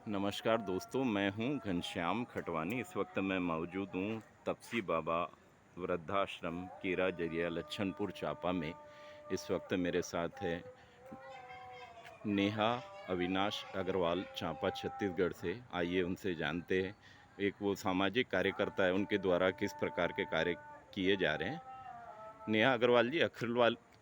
नमस्कार दोस्तों, मैं हूं घनश्याम खटवानी। इस वक्त मैं मौजूद हूं तपसी बाबा वृद्धाश्रम केरा जरिया लच्छनपुर चांपा में। इस वक्त मेरे साथ है नेहा अविनाश अग्रवाल चांपा छत्तीसगढ़ से। आइए उनसे जानते हैं, एक वो सामाजिक कार्यकर्ता है, उनके द्वारा किस प्रकार के कार्य किए जा रहे हैं। नेहा अग्रवाल जी,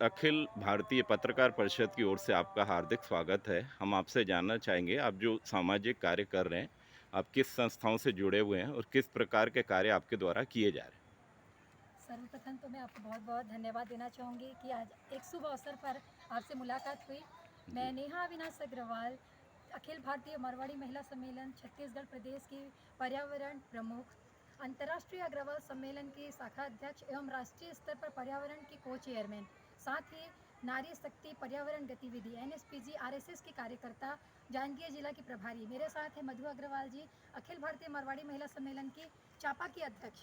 अखिल भारतीय पत्रकार परिषद की ओर से आपका हार्दिक स्वागत है। हम आपसे जानना चाहेंगे, आप जो सामाजिक कार्य कर रहे हैं, आप किस संस्थाओं से जुड़े हुए हैं और किस प्रकार के कार्य आपके द्वारा किए जा रहे हैं। सर्वप्रथम तो मैं आपको बहुत बहुत धन्यवाद देना चाहूँगी कि आज एक शुभ अवसर पर आपसे मुलाकात हुई। मैं जी। नेहा अविनाश अग्रवाल, अखिल भारतीय मारवाड़ी महिला सम्मेलन छत्तीसगढ़ प्रदेश की पर्यावरण प्रमुख, अंतर्राष्ट्रीय अग्रवाल सम्मेलन की शाखा अध्यक्ष एवं राष्ट्रीय स्तर पर पर्यावरण की को चेयरमैन, साथ ही नारी शक्ति पर्यावरण गतिविधि NSPG RSS की कार्यकर्ता, जांजगीर जिला की प्रभारी। मेरे साथ है मधु अग्रवाल जी, अखिल भारतीय मारवाड़ी महिला सम्मेलन की चापा की अध्यक्ष।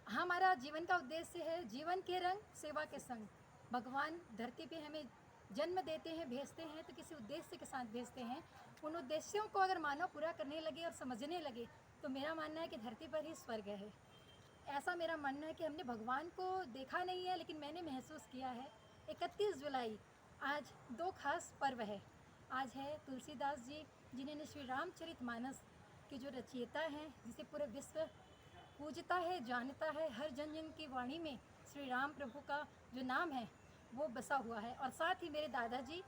हमारा जीवन का उद्देश्य है जीवन के रंग सेवा के संग। भगवान धरती पे हमें जन्म देते हैं, भेजते हैं तो किसी उद्देश्य के साथ भेजते हैं। उन उद्देश्यों को अगर मानव पूरा करने लगे और समझने लगे तो मेरा मानना है कि धरती पर ही स्वर्ग है। ऐसा मेरा मानना है कि हमने भगवान को देखा नहीं है लेकिन मैंने महसूस किया है। 31 जुलाई आज दो खास पर्व है। आज है तुलसीदास जी, जिन्होंने श्री रामचरितमानस के जो रचयिता हैं, जिसे पूरे विश्व पूजता है, जानता है। हर जन जन की वाणी में श्री राम प्रभु का जो नाम है वो बसा हुआ है। और साथ ही मेरे दादाजी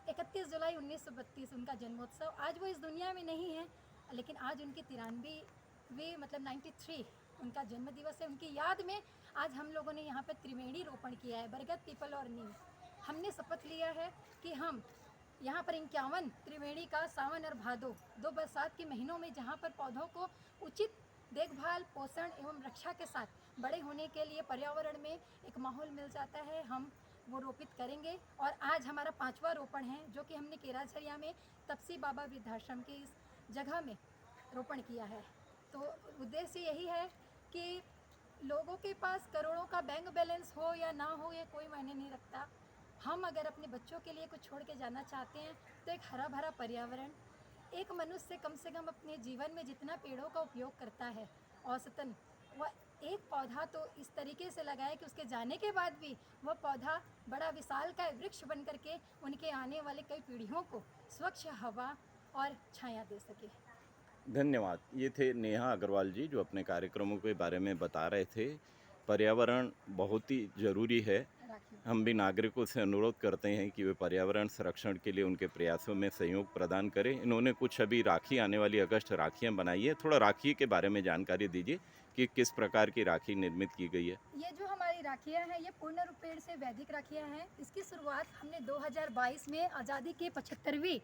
31 जुलाई 1932 उनका जन्मोत्सव। आज वो इस दुनिया में नहीं है लेकिन आज उनकी 93वीं मतलब 93 उनका जन्म दिवस है। उनकी याद में आज हम लोगों ने यहाँ पर त्रिवेणी रोपण किया है, बरगद, पीपल और नीम। हमने शपथ लिया है कि हम यहाँ पर 51 त्रिवेणी का सावन और भादो, दो बरसात के महीनों में, जहाँ पर पौधों को उचित देखभाल, पोषण एवं रक्षा के साथ बड़े होने के लिए पर्यावरण में एक माहौल मिल जाता है, हम वो रोपित करेंगे। और आज हमारा 5वां रोपण है जो कि हमने केराझरिया में तपसी बाबा वृद्धाश्रम की इस जगह में रोपण किया है। तो उद्देश्य यही है कि लोगों के पास करोड़ों का बैंक बैलेंस हो या ना हो, ये कोई मायने नहीं रखता। हम अगर अपने बच्चों के लिए कुछ छोड़ के जाना चाहते हैं तो एक हरा भरा पर्यावरण। एक मनुष्य कम से कम अपने जीवन में जितना पेड़ों का उपयोग करता है औसतन, वह एक पौधा तो इस तरीके से लगाए कि उसके जाने के बाद भी वह पौधा बड़ा विशाल का वृक्ष बन करके उनके आने वाले कई पीढ़ियों को स्वच्छ हवा और छाया दे सके। धन्यवाद। ये थे नेहा अग्रवाल जी, जो अपने कार्यक्रमों के बारे में बता रहे थे। पर्यावरण बहुत ही ज़रूरी है। राखी। हम भी नागरिकों से अनुरोध करते हैं कि वे पर्यावरण संरक्षण के लिए उनके प्रयासों में सहयोग प्रदान करें। इन्होंने कुछ अभी राखी, आने वाली अगस्त राखियाँ बनाई है। थोड़ा राखी के बारे में जानकारी दीजिए कि किस प्रकार की राखी निर्मित की गई है। ये जो हमारी राखियाँ हैं ये पूर्ण रूपेण से वैदिक राखियाँ हैं। इसकी शुरुआत हमने 2022 में आज़ादी के 75वीं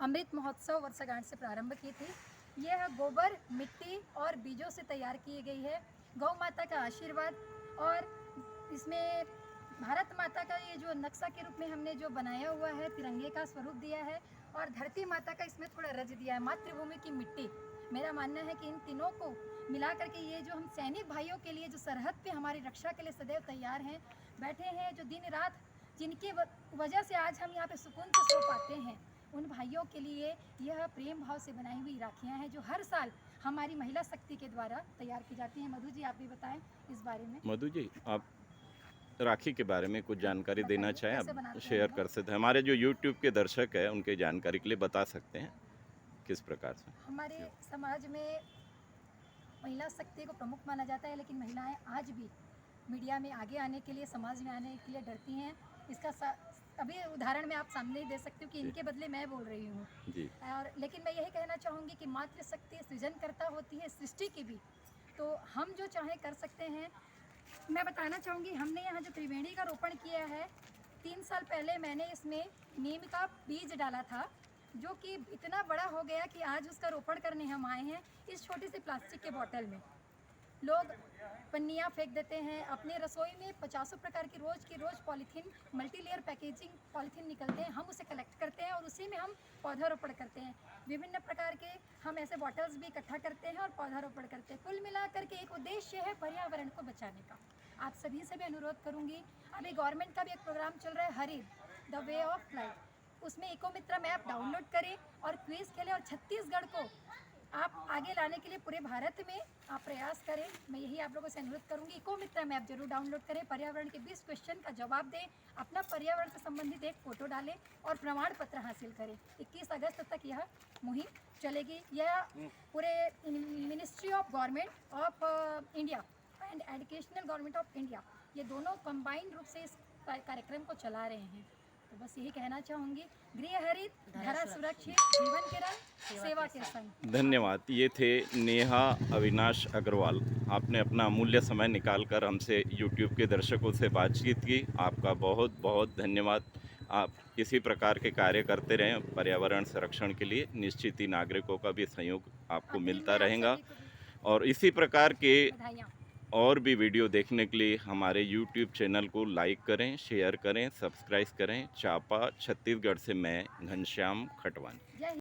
अमृत महोत्सव वर्षगांठ से प्रारंभ की थी। यह गोबर, मिट्टी और बीजों से तैयार की गई है। गौ माता का आशीर्वाद और इसमें भारत माता का ये जो नक्शा के रूप में हमने जो बनाया हुआ है, तिरंगे का स्वरूप दिया है और धरती माता का इसमें थोड़ा रच दिया है, मातृभूमि की मिट्टी। मेरा मानना है कि इन तीनों को मिला करके ये जो हम सैनिक भाइयों के लिए जो सरहद पे हमारी रक्षा के लिए सदैव तैयार हैं, बैठे हैं, जो दिन रात जिनकी वजह से आज हम यहाँ पे सुकून से सो पाते हैं, उन भाइयों के लिए यह प्रेम भाव से बनाई हुई राखियाँ हैं जो हर साल हमारी महिला शक्ति के द्वारा तैयार की जाती हैं। मधु जी, आप भी बताएं इस बारे में। मधु जी, आप राखी के बारे में कुछ जानकारी देना बताइए चाहें, कैसे आप बनाते हैं शेयर हम कर लोग। सकते हैं। हमारे जो यूट्यूब के दर्शक हैं, उनके जानकारी के लिए बता सकते हैं किस प्रकार से। हमारे समाज में महिला शक्ति को प्रमुख माना जाता है लेकिन महिलाएं आज भी मीडिया में आगे आने के लिए, समाज में आने के लिए डरती हैं। इसका अभी उदाहरण मैं आप सामने ही दे सकती हूँ कि जी। इनके बदले मैं बोल रही हूँ। जी। और लेकिन मैं यही कहना चाहूँगी कि मातृशक्ति सृजनकर्ता होती है सृष्टि की भी, तो हम जो चाहें कर सकते हैं। मैं बताना चाहूँगी, हमने यहाँ जो त्रिवेणी का रोपण किया है, 3 साल पहले मैंने इसमें नीम का बीज डाला था जो कि इतना बड़ा हो गया कि आज उसका रोपण करने हम आए हैं इस छोटी सी प्लास्टिक के बोतल में। लोग पन्नियाँ फेंक देते हैं अपने रसोई में, 50 प्रकार की रोज़ polythene, multi layer packaging polythene निकलते हैं, हम उसे कलेक्ट करते हैं और उसी में हम पौधारोपण करते हैं। विभिन्न प्रकार के हम ऐसे बॉटल्स भी इकट्ठा करते हैं और पौधारोपण करते हैं। कुल मिलाकर के एक उद्देश्य है पर्यावरण को बचाने का। आप सभी से भी अनुरोध करूँगी, अभी गवर्नमेंट का भी एक प्रोग्राम चल रहा है, हरित द वे ऑफ लाइफ। उसमें इको मित्र मैप डाउनलोड करें और क्विज खेलें और छत्तीसगढ़ को आप आगे लाने के लिए पूरे भारत में आप प्रयास करें। मैं यही आप लोगों से अनुरोध करूंगी, इको मित्र मैप जरूर डाउनलोड करें, पर्यावरण के 20 क्वेश्चन का जवाब दें, अपना पर्यावरण से संबंधित एक फ़ोटो डालें और प्रमाण पत्र हासिल करें। 21 अगस्त तक यह मुहिम चलेगी। यह पूरे ministry of government of India and educational government of India, ये दोनों कंबाइंड रूप से इस कार्यक्रम को चला रहे हैं। तो बस यही कहना चाहूँगी, गृह हरित, धरा सुरक्षित, जीवन के रंग, सेवा के संग। धन्यवाद। ये थे नेहा अविनाश अग्रवाल। आपने अपना अमूल्य समय निकालकर हमसे यूट्यूब के दर्शकों से बातचीत की। आपका बहुत बहुत धन्यवाद। आप इसी प्रकार के कार्य करते रहें पर्यावरण संरक्षण के लिए। निश्चित ही नागरिकों का भी सहयोग आपको मिलता रहेगा और इसी प्रकार के बधाइयाँ। और भी वीडियो देखने के लिए हमारे YouTube चैनल को लाइक करें, शेयर करें, सब्सक्राइब करें। चांपा छत्तीसगढ़ से मैं घनश्याम खटवानी। जय